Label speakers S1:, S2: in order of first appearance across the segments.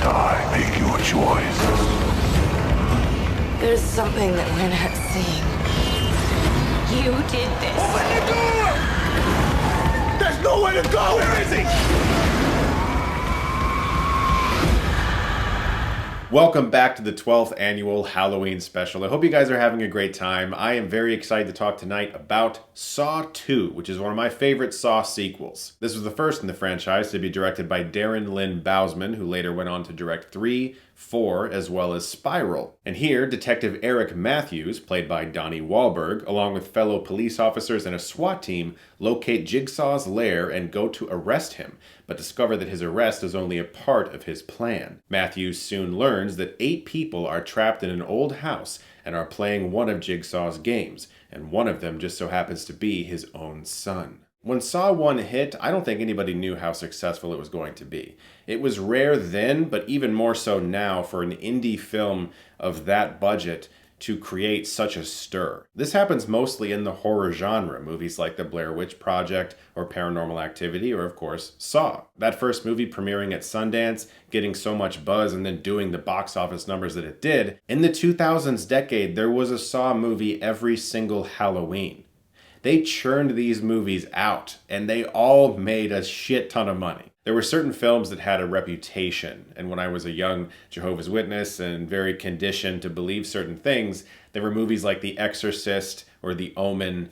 S1: die make your choice.
S2: There's something that we're not seeing. You did this.
S1: Open the door! There's nowhere to go! Where is he?
S3: Welcome back to the 12th annual Halloween special. I hope you guys are having a great time. I am very excited to talk tonight about Saw 2, which is one of my favorite Saw sequels. This was the first in the franchise to be directed by Darren Lynn Bousman, who later went on to direct 3, 4, as well as Spiral. And here, Detective Erik Matthews, played by Donnie Wahlberg, along with fellow police officers and a SWAT team, locate Jigsaw's lair and go to arrest him, but discover that his arrest is only a part of his plan. Matthews soon learns that 8 people are trapped in an old house and are playing one of Jigsaw's games, and one of them just so happens to be his own son. When Saw 1 hit, I don't think anybody knew how successful it was going to be. It was rare then, but even more so now for an indie film of that budget to create such a stir. This happens mostly in the horror genre, movies like The Blair Witch Project or Paranormal Activity, or of course, Saw. That first movie premiering at Sundance, getting so much buzz and then doing the box office numbers that it did. In the 2000s decade, there was a Saw movie every single Halloween. They churned these movies out, and they all made a shit ton of money. There were certain films that had a reputation, and when I was a young Jehovah's Witness and very conditioned to believe certain things, there were movies like The Exorcist or The Omen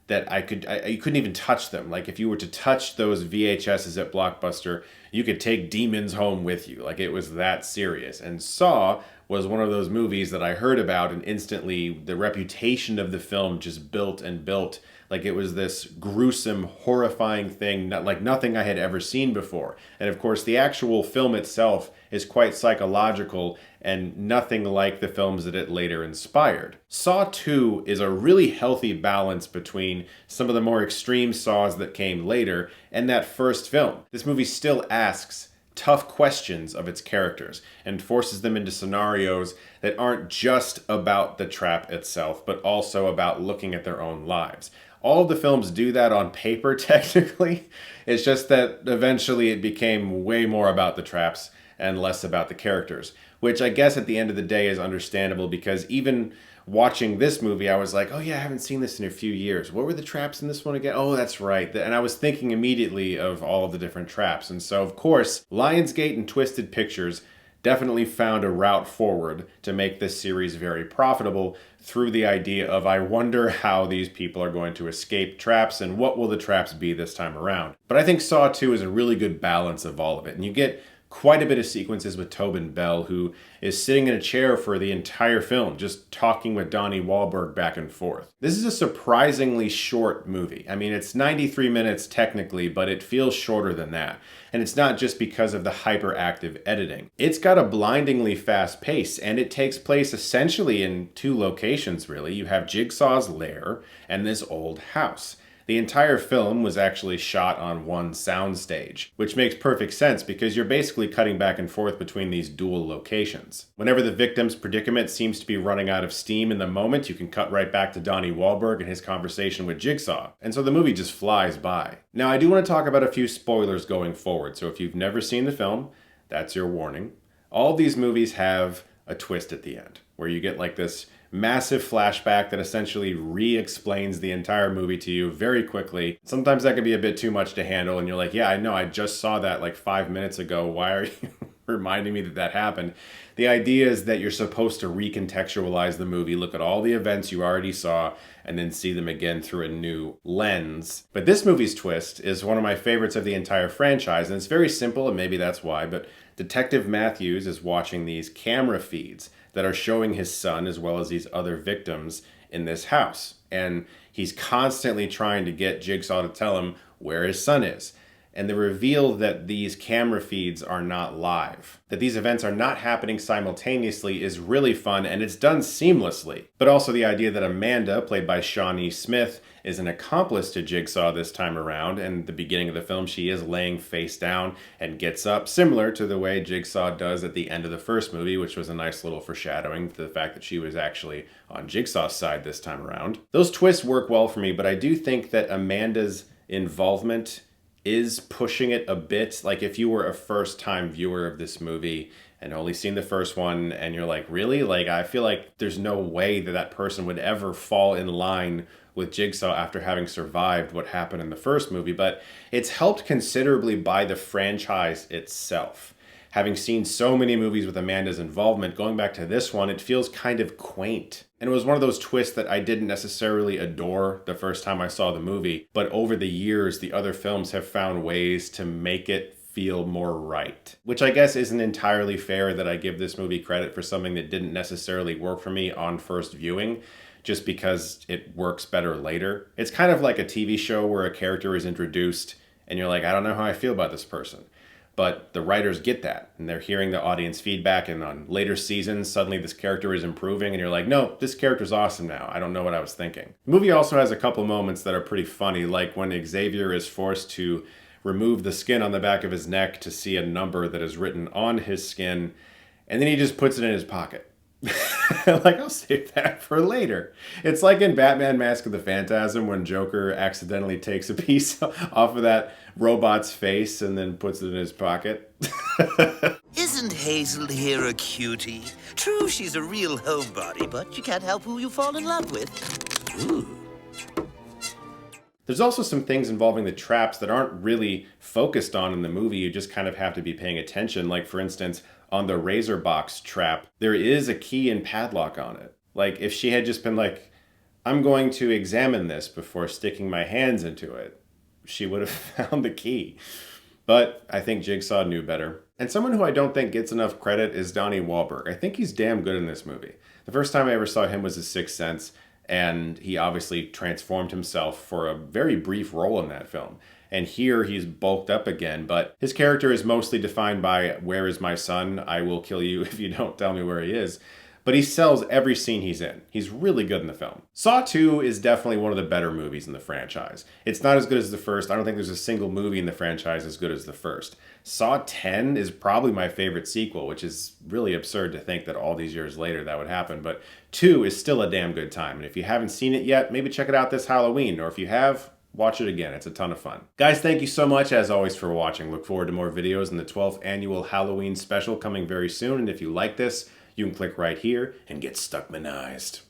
S3: that you couldn't even touch them. Like, if you were to touch those VHSs at Blockbuster, you could take demons home with you. Like, it was that serious. And Saw was one of those movies that I heard about, and instantly the reputation of the film just built and built. Like, it was this gruesome, horrifying thing, like nothing I had ever seen before. And of course, the actual film itself is quite psychological and nothing like the films that it later inspired. Saw 2 is a really healthy balance between some of the more extreme Saws that came later and that first film. This movie still asks tough questions of its characters and forces them into scenarios that aren't just about the trap itself, but also about looking at their own lives. All of the films do that on paper, technically. It's just that eventually it became way more about the traps and less about the characters, which I guess at the end of the day is understandable, because even watching this movie, I was like, oh yeah, I haven't seen this in a few years. What were the traps in this one again? Oh, that's right. And I was thinking immediately of all of the different traps. And so, of course, Lionsgate and Twisted Pictures definitely found a route forward to make this series very profitable through the idea of, I wonder how these people are going to escape traps and what will the traps be this time around. But I think Saw 2 is a really good balance of all of it. And you get quite a bit of sequences with Tobin, who is sitting in a chair for the entire film, just talking with Donnie Wahlberg back and forth. This is a surprisingly short movie. I mean, it's 93 minutes technically, but it feels shorter than that. And it's not just because of the hyperactive editing. It's got a blindingly fast pace, and it takes place essentially in 2 locations, really. You have Jigsaw's lair and this old house. The entire film was actually shot on one soundstage, which makes perfect sense because you're basically cutting back and forth between these dual locations. Whenever the victim's predicament seems to be running out of steam in the moment, you can cut right back to Donnie Wahlberg and his conversation with Jigsaw. And so the movie just flies by. Now, I do want to talk about a few spoilers going forward, so if you've never seen the film, that's your warning. All these movies have a twist at the end, where you get like this massive flashback that essentially re-explains the entire movie to you very quickly. Sometimes that can be a bit too much to handle, and you're like, yeah, I know, I just saw that like 5 minutes ago. Why are you reminding me that that happened? The idea is that you're supposed to recontextualize the movie, look at all the events you already saw, and then see them again through a new lens. But this movie's twist is one of my favorites of the entire franchise, and it's very simple, and maybe that's why, but Detective Matthews is watching these camera feeds that are showing his son as well as these other victims in this house. And he's constantly trying to get Jigsaw to tell him where his son is. And the reveal that these camera feeds are not live, that these events are not happening simultaneously, is really fun, and it's done seamlessly. But also the idea that Amanda, played by Shawnee Smith, is an accomplice to Jigsaw this time around, and at the beginning of the film she is laying face down and gets up, similar to the way Jigsaw does at the end of the first movie, which was a nice little foreshadowing to the fact that she was actually on Jigsaw's side this time around. Those twists work well for me, but I do think that Amanda's involvement is pushing it a bit. Like, if you were a first-time viewer of this movie, and only seen the first one, and you're like, really? Like, I feel like there's no way that that person would ever fall in line with Jigsaw after having survived what happened in the first movie, but it's helped considerably by the franchise itself. Having seen so many movies with Amanda's involvement, going back to this one, it feels kind of quaint. And it was one of those twists that I didn't necessarily adore the first time I saw the movie, but over the years, the other films have found ways to make it feel more right. Which I guess isn't entirely fair that I give this movie credit for something that didn't necessarily work for me on first viewing, just because it works better later. It's kind of like a TV show where a character is introduced and you're like, I don't know how I feel about this person. But the writers get that, and they're hearing the audience feedback, and on later seasons, suddenly this character is improving, and you're like, no, this character's awesome now. I don't know what I was thinking. The movie also has a couple moments that are pretty funny, like when Xavier is forced to remove the skin on the back of his neck to see a number that is written on his skin, and then he just puts it in his pocket. Like, I'll save that for later. It's like in Batman Mask of the Phantasm when Joker accidentally takes a piece off of that robot's face and then puts it in his pocket.
S4: Isn't Hazel here a cutie? True, she's a real homebody, but you can't help who you fall in love with. Ooh.
S3: There's also some things involving the traps that aren't really focused on in the movie. You just kind of have to be paying attention. Like, for instance, on the razor box trap, there is a key and padlock on it. Like, if she had just been like, I'm going to examine this before sticking my hands into it, she would have found the key. But I think Jigsaw knew better. And someone who I don't think gets enough credit is Donnie Wahlberg. I think he's damn good in this movie. The first time I ever saw him was in Sixth Sense, and he obviously transformed himself for a very brief role in that film. And here he's bulked up again, but his character is mostly defined by, where is my son? I will kill you if you don't tell me where he is. But he sells every scene he's in. He's really good in the film. Saw 2 is definitely one of the better movies in the franchise. It's not as good as the first. I don't think there's a single movie in the franchise as good as the first. Saw 10 is probably my favorite sequel, which is really absurd to think that all these years later that would happen. But 2 is still a damn good time. And if you haven't seen it yet, maybe check it out this Halloween. Or if you have, watch it again. It's a ton of fun. Guys, thank you so much, as always, for watching. Look forward to more videos in the 12th annual Halloween special coming very soon. And if you like this, you can click right here and get Stuckmanized.